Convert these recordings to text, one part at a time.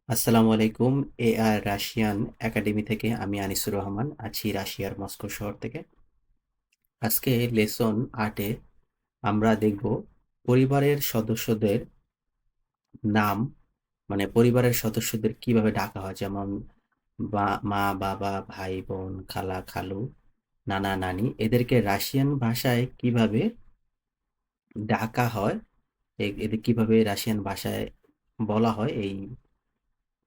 আসসালামু আলাইকুম। AR Russian academy থেকে আমি আনিসুর রহমান আছি রাশিয়ার মস্কো শহর থেকে। আজকে লেসন 8-এ আমরা দেখব পরিবারের সদস্যদের নাম, মানে পরিবারের সদস্যদের কিভাবে ডাকা হয়, যেমন মা বাবা, ভাই বোন, খালা খালু, নানা নানি, এদেরকে রাশিয়ান ভাষায় কিভাবে ডাকা হয়, এদের কিভাবে রাশিয়ান ভাষায় বলা হয় এই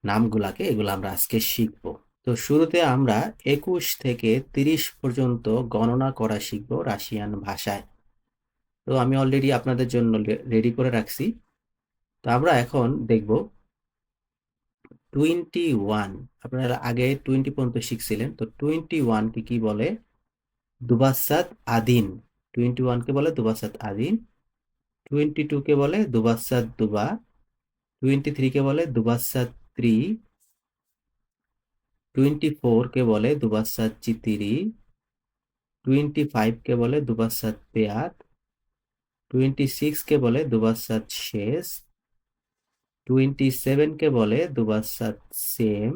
নামগুলাকে, এগুলো আমরা আজকে শিখব। তো শুরুতে আমরা 21 থেকে 30 পর্যন্ত গণনা করা শিখব রাশিয়ান ভাষায়। তো আমি অলরেডি আপনাদের জন্য রেডি করে রাখছি। তো আমরা এখন দেখব 21। আপনারা আগে 20 পর্যন্ত শিখছিলেন, তো 21 কে কি বলে? দুবাসাত আদিন। 21 কে বলে দুবাসাত আদিন। 22 কে বলে দুবাসাত দুবা। 23 কে বলে দুবাসাত ত্রি। 24 কে বলে দুবাসাত চিতিরি। 25 কে বলে দুবাসাত পেয়াত। 26 কে বলে দুবাসাত শেষ। 27 কে বলে দুবাসাত সেম।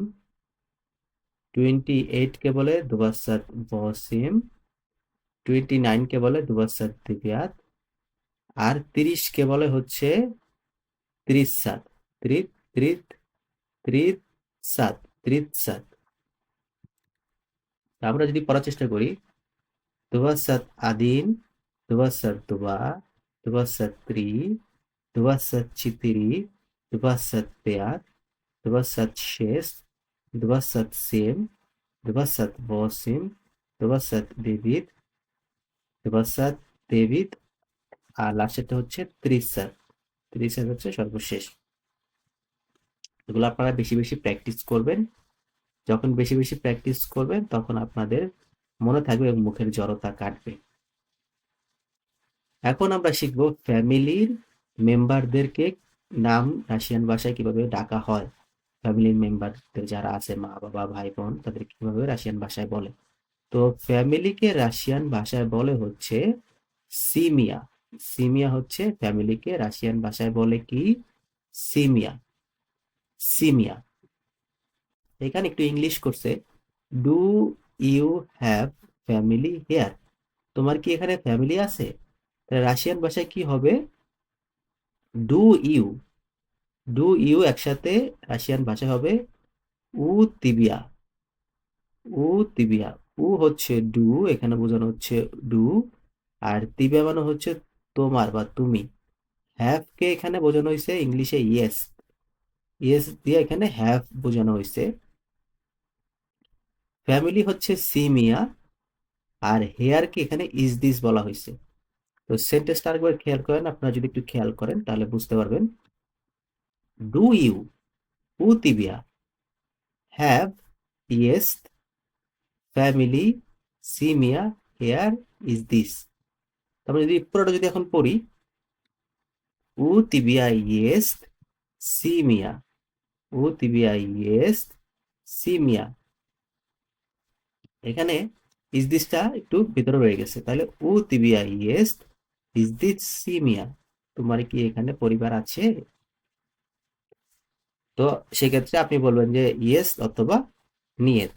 28 কে বলে দুবাসাত বসিম। 29 কে বলে দুবাসাত দিবিয়াত। আর 30 কে বলে হচ্ছে ত্রিসাত। ত্রিত ত্রিত ত্রিত সাত। ত্রিতসাত। আমরা যদি পড়ার চেষ্টা করি, দুবাসাত আদিন, দুবাসাত দুবা, দুবাসাত ত্রি, দুবাসাত চিতিরি, দুবাসাত পেয়াত, দুবাসাত শেষ, দুবাসাত সেম, দুবাসাত বসিম, দুবাসাত বিবিধ, দুবাসাত দেবিদ, আর লাস্টেরটা হচ্ছে ত্রিসাত। ত্রিসাত হচ্ছে সর্বশেষ। এগুলো আপনারা বেশি বেশি প্র্যাকটিস করবেন। যখন বেশি বেশি প্র্যাকটিস করবেন তখন আপনাদের মনে থাকবে এবং মুখের জড়তা কাটবে। এখন আমরা শিখব ফ্যামিলির মেম্বারদেরকে নাম রাশিয়ান ভাষায় কিভাবে ডাকা হয়। ফ্যামিলির মেম্বারদের যারা আছে, মা বাবা ভাই বোন, তাদের কিভাবে রাশিয়ান ভাষায় বলে। তো ফ্যামিলিকে রাশিয়ান ভাষায় বলে হচ্ছে সিমিয়া। সিমিয়া হচ্ছে ফ্যামিলিকে রাশিয়ান ভাষায় বলে কি? সিমিয়া। সিমিয়া। এখানে একটু ইংলিশ করছে। Do you have family here? তোমার কি এখানে ফ্যামিলি আছে? রাশিয়ান ভাষায় কি হবে? Do you. ডু ইউ একসাথে রাশিয়ান ভাষা হবে উ তিবিয়া। উ তিবিয়া। উ হচ্ছে ডু, এখানে বোঝানো হচ্ছে ডু। আর তিবিয়া মানে হচ্ছে তোমার বা তুমি। হ্যাভ কে এখানে বোঝানো হয়েছে ইংলিশে ইয়েস। ইয়েস দিয়ে এখানে হ্যাভ বোঝানো হয়েছে। ফ্যামিলি হচ্ছে সিমিয়া। আর হেয়ার কে এখানে ইজ দিস বলা হয়েছে। তো সেন্টেন্সটা আরেকবার খেয়াল করেন, আপনারা যদি একটু খেয়াল করেন তাহলে বুঝতে পারবেন। ডু ইউ, উ তিবিয়া, হ্যাভ, ইয়েস, ফ্যামিলি, সিমিয়া, হেয়ার, ইজ দিস। তারপরে যদি পুরোটা যদি এখন পড়ি, উ তিবিয়া ইয়েস, সিমিয়া। উ তিবিয়া ইয়েস, সিমিয়া। এখানে ইজ দিসটা একটু ভিতরে রয়ে গেছে, তাহলে উ তিবিয়া ইয়েস, ইজ দিস সিমিয়া? তোমার কি এখানে পরিবার আছে? তো সেক্ষেত্রে আপনি বলবেন যে ইয়েস অথবা নিয়েত।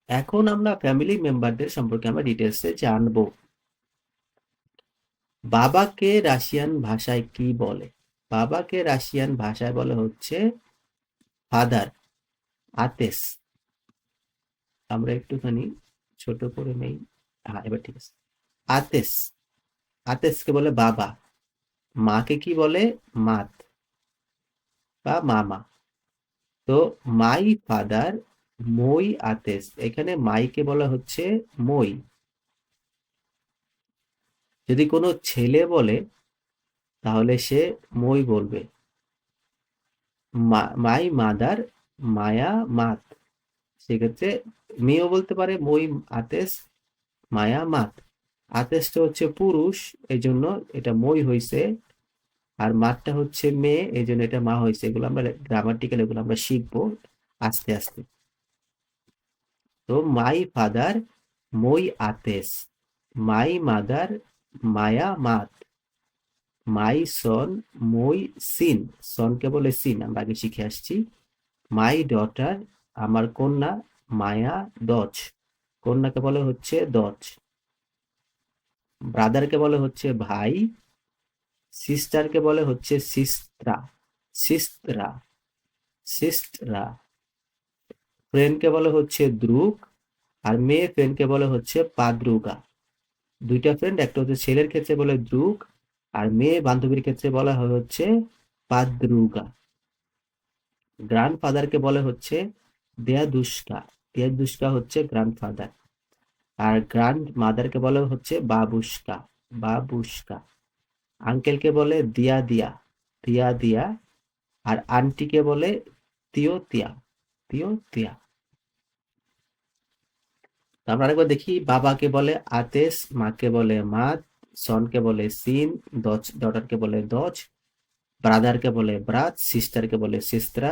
এখন আমরা ফ্যামিলি মেম্বারদের সম্পর্কে আমরা ডিটেলসে জানবো। বাবাকে রাশিয়ান ভাষায় কি বলে? বাবাকে রাশিয়ান ভাষায় বলে হচ্ছে ফাদার, আতেস। আমরা একটুখানি ছোট করে নেই। হ্যাঁ, এবার ঠিক আছে। আতেস। আতেসকে বলে বাবা। মাকে কি বলে? মাত বা মামা। তো মাই ফাদার, মই আতেস। এখানে মাইকে বলা হচ্ছে মই। যদি কোনো ছেলে বলে তাহলে সে মই বলবে। মাই মাদার, মায়া মাত। সেক্ষেত্রে মেয়েও বলতে পারে মই আতেস, মায়া মাত। আতেসটা হচ্ছে পুরুষ, এই জন্য এটা মই হয়েছে। আর মাতটা হচ্ছে মেয়ে, এই জন্য এটা মা হয়েছে। এগুলো আমরা গ্রামাটিক্যাল, এগুলো আমরা শিখবো আস্তে আস্তে। তো মাই ফাদার, মই আতেস। মাই মাদার, মায়া মাত। মাই সন, মই সিন, সনকে বলে সিন, আমরা আগে শিখে আসছি। মাই ডটার, আমার কন্যা, মায়া দচ, কন্যাকে বলে হচ্ছে দচ। ব্রাদারকে বলে হচ্ছে ভাই, সিস্টারকে বলে হচ্ছে সিস্ত্রা, সিস্ত্রা, সিস্টরা। ফ্রেন্ডকে বলে হচ্ছে দ্রুক, আর মেয়ে ফ্রেন্ডকে বলে হচ্ছে পাদ্রুগা। দুইটা ফ্রেন্ড, একটা হচ্ছে ছেলের ক্ষেত্রে বলে দ্রুক, আর মেয়ে বান্ধবীর ক্ষেত্রে বলা হয় হচ্ছে পাদ্রুগা। গ্র্যান্ডফাদারকে বলে হচ্ছে দেয়াদুস্কা, দেয়াদুস্কা হচ্ছে গ্র্যান্ডফাদার। আর গ্র্যান্ড মাদারকে বলে হচ্ছে বাবুস্কা, বাবুস্কা। আঙ্কেলকে বলে দিয়া দিয়া, দিয়া দিয়া। আর আন্টিকে বলে তিও তিয়া, তিও তিয়া। তারপর আরেকবার দেখি, বাবাকে বলে আতেস, মাকে বলে মাত, সনকে বলে সিন, দচ ডটারকে বলে দচ, ব্রাদারকে বলে ব্রাত, সিস্টারকে বলে সিস্ত্রা,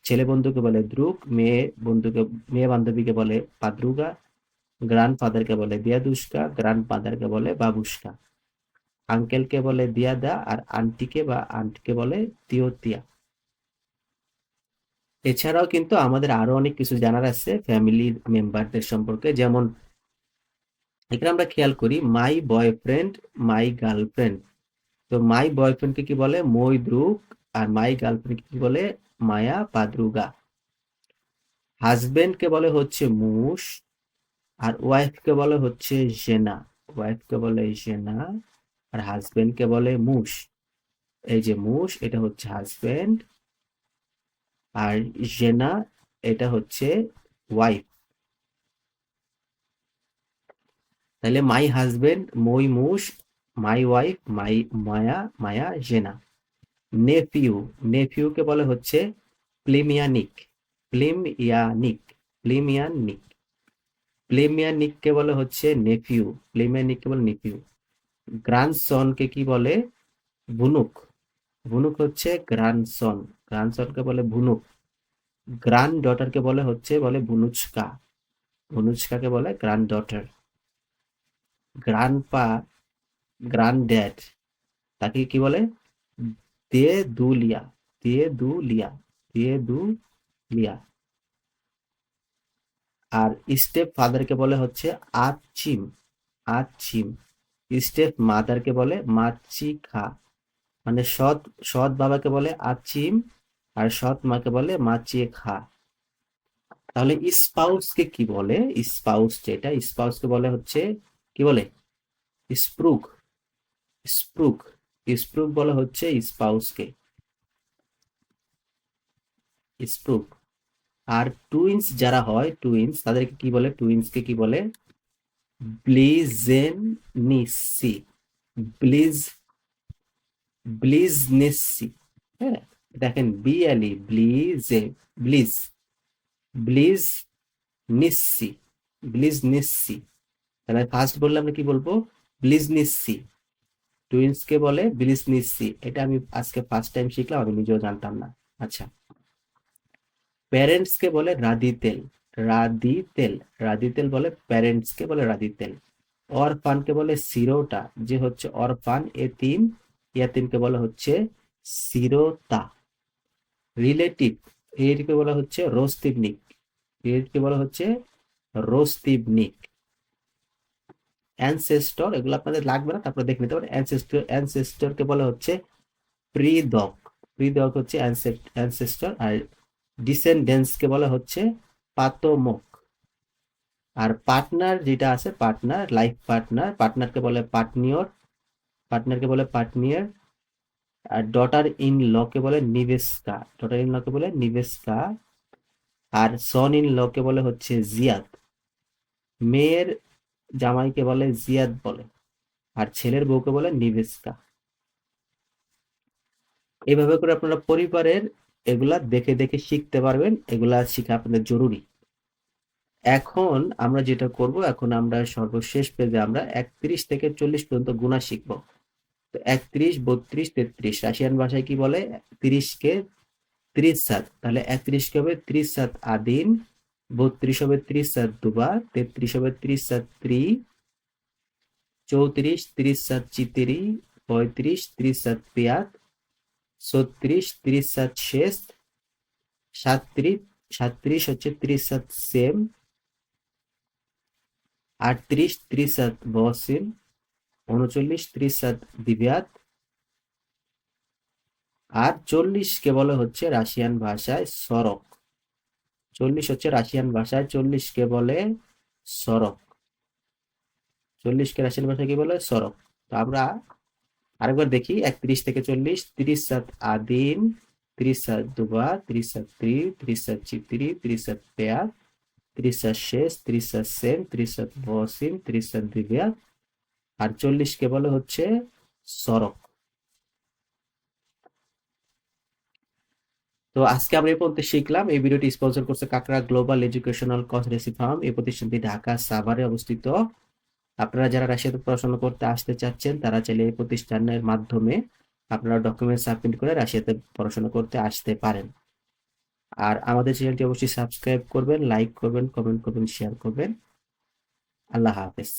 ছেলে বন্ধুকে বলে দ্রুক, মেয়ে বান্ধবীকে বলে পাদ্রুগা, গ্র্যান্ডফাদারকে বলে দিয়াদুস্কা, গ্র্যান্ডমাদারকে বলে বাবুস্কা, আঙ্কেলকে বলে দিয়াদা, আর আন্টিকে বলে তিওতিয়া। এছাড়াও কিন্তু আমাদের আরো অনেক কিছু জানার আছে ফ্যামিলির মেম্বারদের সম্পর্কে, যেমন এখানে আমরা খেয়াল করি মাই বয়ফ্রেন্ড, মাই গার্লফ্রেন্ড। তো মাই বয়ফ্রেন্ডকে কি বলে মই দ্রুক, আর মাই গার্লফ্রেন্ডকে কি বলে মায়া পাদ্রুগা। হাজবেন্ডকে বলে হচ্ছে মুস, আর ওয়াইফকে বলে হচ্ছে জেনা, ওয়াইফকে বলে জেনা, আর হাজবেন্ডকে বলে মুস। এই যে মুস, এটা হচ্ছে হাজবেন্ড, আর জেনা এটা হচ্ছে ওয়াইফ। তাহলে মাই হাজবেন্ড, মই মুস, মাই ওয়াইফ, মায়া, মায়া জেনা। নেফিউ, নেফিউকে বলে হচ্ছে প্লিমিয়ানিক, প্লিমিয়ানিক, প্লিমিয়ানিক। প্লেমিয়ানিককে বলে হচ্ছে নেফিউ, প্লেমিয়ানিককে বলে নেফিউ। গ্র্যান্ডসনকে কি বলে ভুনুক, ভুনুক হচ্ছে গ্র্যান্ডসন, গ্র্যান্ডসনকে বলে ভুনুক। গ্র্যান্ড ডটারকে বলে ভুনুচকা, ভুনুচকাকে বলে grand daughter. Grandpa, grand dad, তাকে কি বলে দে দুলিয়া, দে দুলিয়া, দে দুলিয়া। আর স্টেপ ফাদারকে বলে হচ্ছে আচিম, আচিম। স্টেপ মাদারকে বলে মাচি খা, মানে সৎ, সৎ বাবাকে বলে আচিম, আর সৎ মাকে বলে মাচিয়ে খা। তাহলে স্পাউসকে কি বলে, স্পাউস যেটা, স্পাউসকে বলে হচ্ছে কি বলে স্প্রুক, স্প্রুক, স্প্রুক বলা হচ্ছে স্পাউসকে, স্প্রুক। আর টুইন্স যারা হয়, টুইন্স তাদেরকে কি বলে, টুইন্সকে কি বলে ব্লিজেনিসি, ব্লিজ, ব্লিজনেসি। হ্যাঁ, দেখেন বিএলই ব্লিজে, ব্লিজ, ব্লিজ নিসি, ব্লিজ নিসি। তাহলে ফার্স্ট বললে আমরা কি বলবো ব্লিজ নিসি। টুইন্স কে বলে ব্লিজ নিসি, এটা আমি আজকে ফার্স্ট টাইম শিখলাম, আমি নিজেও জানতাম না। আচ্ছা, প্যারেন্টস কে বলে রাদিতেল, রাদিতেল, রাদিতেল বলে প্যারেন্টস কে বলে রাদিতেল। অরফান কে বলে সিরোটা, যে হচ্ছে অরফান এতিম, ইয়াতিমকে বলা হচ্ছে সিরোতা। রিলেটিভ, এরকে বলা হচ্ছে রোস্তিবনিক, এরকে বলা হচ্ছে রোস্তিবনিক। অ্যানসেস্টর, এগুলো আপনাদের লাগবে না, তারপরে দেখে নিতে পারেন। অ্যানসেস্টর, অ্যানসেস্টরকে বলা হচ্ছে প্রিদক, প্রিদক হচ্ছে অ্যানসেস্টর। আর ডিসেন্ডেন্সকে বলা হচ্ছে পাতমক। আর পার্টনার যেটা আছে, পার্টনার, লাইফ পার্টনার, পার্টনারকে বলে পার্টনিয়র, পার্টনারকে বলে পার্টনিয়ার। আর ডটার ইন লকে বলে নিবেস্কা, ডটার ইন লকে বলে নিবেস্কা। আর সন ইন লকে বলে হচ্ছে জিয়াদ, মেয়ের জামাইকে বলে জিয়াদ বলে, আর ছেলের বউকে বলে নিবেস্কা। এইভাবে করে আপনারা পরিবারের এগুলা দেখে দেখে শিখতে পারবেন, এগুলা শিখা আপনাদের জরুরি। এখন আমরা যেটা করব, এখন আমরা সর্বশেষ পেজে আমরা 31 থেকে 40 পর্যন্ত গুণা শিখব। তো 31, 32, 33 রাশিয়ান ভাষায় কি বলে, 30 কে 30 সাত, তাহলে 31 কে হবে 30 সাত আদিন, 32 হবে 30 সাত দুবা, 33 হবে 30 সাত ত্রি, 34 30 সাত চিতিরি, 35, 30 5, 36, 30 6, 37, 37 হচ্ছে 30 সেম, 38, 30 বসিম, 39, 30 দিব্যাত, আর 40 কে বলে হচ্ছে রাশিয়ান ভাষায় সরক। 40 হচ্ছে রাশিয়ান ভাষায় 40 কে বলে সরক। 40 কে রাশিয়ান ভাষায় কি বলে? সরক। তো আমরা আরেকবার দেখি 31 থেকে 40, 30 আদিন, 30 দুবা, 30 ত্রি, 30 চিত্রি, 30 পেয়ার, 30 শেষ, 30 সেম, 30 বসিম, 30 দিব্যাত, আর 40 কে বলে হচ্ছে সরক। তো আজকে আমরা এই পর্যন্ত শিখলাম। এই ভিডিওটি স্পন্সর করছে কাকড়া গ্লোবাল এডুকেশনাল কনসালটেন্সি ফার্ম। এই প্রতিষ্ঠানটি ঢাকা সাভারে অবস্থিত। আপনারা যারা রাশিয়াতে পড়াশোনা করতে আসতে চাচ্ছেন তারা চাইলে এই প্রতিষ্ঠানের মাধ্যমে আপনারা ডকুমেন্ট সাবমিট করে রাশিয়াতে পড়াশোনা করতে আসতে পারেন। আর আমাদের চ্যানেলটি অবশ্যই সাবস্ক্রাইব করবেন, লাইক করবেন, কমেন্ট করবেন, শেয়ার করবেন। আল্লাহ হাফেজ।